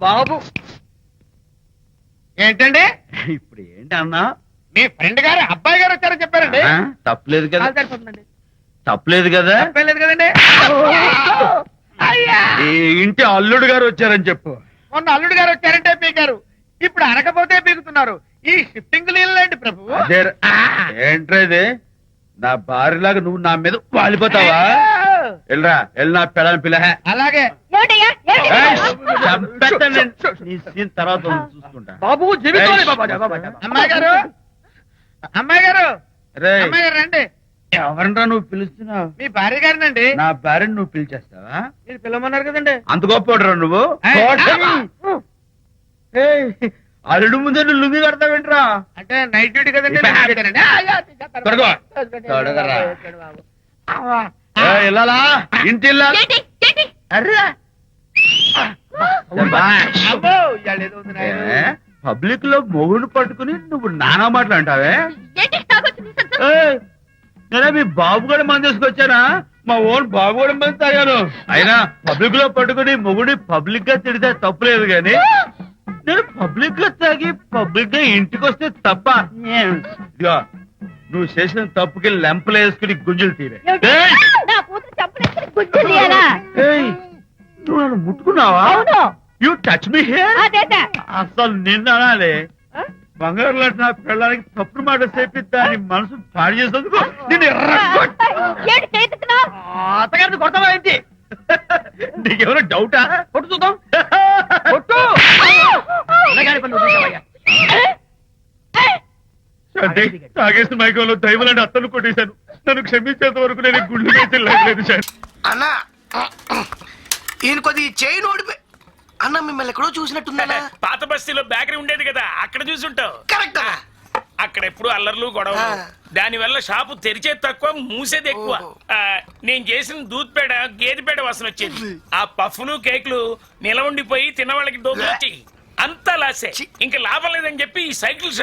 బాబు ఏంటండి ఇప్పుడు ఏంటి అన్నా? మీ ఫ్రెండ్ గారు అబ్బాయి గారు వచ్చారని చెప్పారండి. తప్పలేదు కదా? సరిపోతుందండి. తప్పలేదు కదా? తప్పలేదు కదండి. ఈ ఇంటి అల్లుడు గారు వచ్చారని చెప్పు. మొన్న అల్లుడు గారు వచ్చారంటే పీకారు, ఇప్పుడు అనకపోతే పీకుతున్నారు. ఈ షిఫ్టింగ్ నీళ్ళండి ప్రభు. అదే ఏంట్రా ఇది? నా భార్యలాగా నువ్వు నా మీద వాలిపోతావా? వెళ్ళరా, వెళ్ళి నా పెళ్ళని పిల్ల. అలాగే తర్వాత చూసుకుంటా. బాబు జీవితం. అమ్మాయి గారు, అమ్మాయి గారు, రేయ్, అమ్మాయి గారు రండి. ఎవరినరా నువ్వు పిలుస్తున్నావు? మీ భార్య గారినండి. నా భార్యను నువ్వు పిలిచేస్తావా? మీరు పిలవమన్నారు కదండి. అంత గొప్ప నువ్వు? ఏయ్, అల్లుడు ముందే నువ్వు లుంగి కడతావేంట్రా? అంటే నైట్ డ్యూటీ కదండి. తొడగో. తొడగరా. ఏయ్, ఇల్లాలా? ఇంటి ఇల్లాలా? అర్రే. అబ్బో, ఇవాళ ఏదో ఉంది నాయనా. పబ్లిక్ లో మొగుడు పట్టుకుని నువ్వు నానా మాటలు అంటావే? ఏయ్, నేనే మీ బాబు కూడా మంది తీసుకొచ్చానా? మా ఓన్ బాబు కూడా మంది తాగాను. అయినా పబ్లిక్ లో పట్టుకుని మొగుడి పబ్లిక్ గా తిడితే తప్పులేదు గాని, నేను పబ్లిక్ గా తాగి పబ్లిక్ గా ఇంటికి వస్తే తప్ప. ఇదిగో, నువ్వు చేసిన తప్పుకి లెంపలు వేసుకుని గుంజులు తీరే. ఏయ్! ఏయ్, నువ్వు నన్ను ముట్టుకున్నావా? You touch me here. అసలు నిన్న అనాలి. బంగారు లాంటి నా పిల్లలకి తప్పుడు మాట చెప్పి దాని మనసు పాడు చేసేందుకు నేను అత్తగారిని కొడతావా ఏంటి? నీకేమైనా డౌటా? కొట్టు చూద్దాం. కొట్టు. అంటే తాగేసిన మైకంలో దైవలాంటి అత్తను కొట్టేశాను. నన్ను క్షమించేంత వరకు నేను గుళ్ళు వేసి లేదు సార్. అన్నా ఈయన కొద్ది చేయి నోడిపోయి అన్న మిమ్మల్ని ఎక్కడో చూసినట్టుందన్నా. పాత బస్తీలో బేకరీ ఉండేది కదా, అక్కడ చూసుంటావు. కరెక్ట్. అక్కడ ఎప్పుడు అల్లర్లు గొడవలు, దాని వల్ల షాపు తెరిచేది తక్కువ, మూసేది ఎక్కువ. నేను చేసిన దూద్ పేడ గేదె పేడ వాసన వచ్చేది. ఆ పఫ్లు కేకులు నిలవండిపోయి తినవాళ్ళకి దోగులు వచ్చాయి. అంతా లాసే. ఇంకా లాభం లేదని చెప్పి ఈ సైకిల్ షాప్